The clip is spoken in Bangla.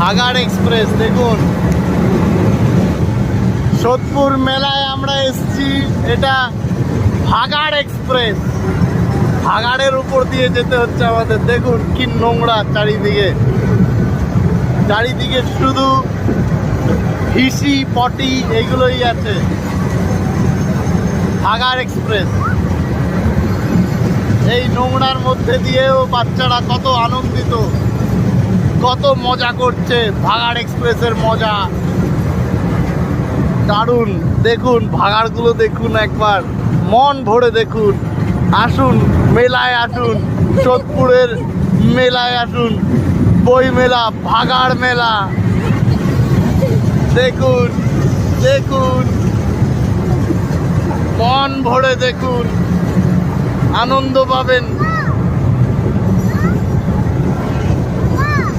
ভাগাড় এক্সপ্রেস দেখুন, সোদপুর মেলায় আমরা এসছি। এটা ভাগাড় এক্সপ্রেস, ভাগাড়ের উপর দিয়ে যেতে হচ্ছে আমাদের। দেখুন কি নোংরা চারিদিকে, চারিদিকে শুধু হিসি পটি এগুলোই আছে। ভাগাড় এক্সপ্রেস, এই নোংরার মধ্যে দিয়েও বাচ্চারা কত আনন্দিত, কত মজা করছে। ভাগাড় এক্সপ্রেসের মজা দারুণ। দেখুন ভাগাড়গুলো দেখুন, একবার মন ভরে দেখুন। আসুন মেলায় আসুন, সোদপুরের মেলায় আসুন, বই মেলা, ভাগাড় মেলা। দেখুন দেখুন, মন ভরে দেখুন, আনন্দ পাবেন।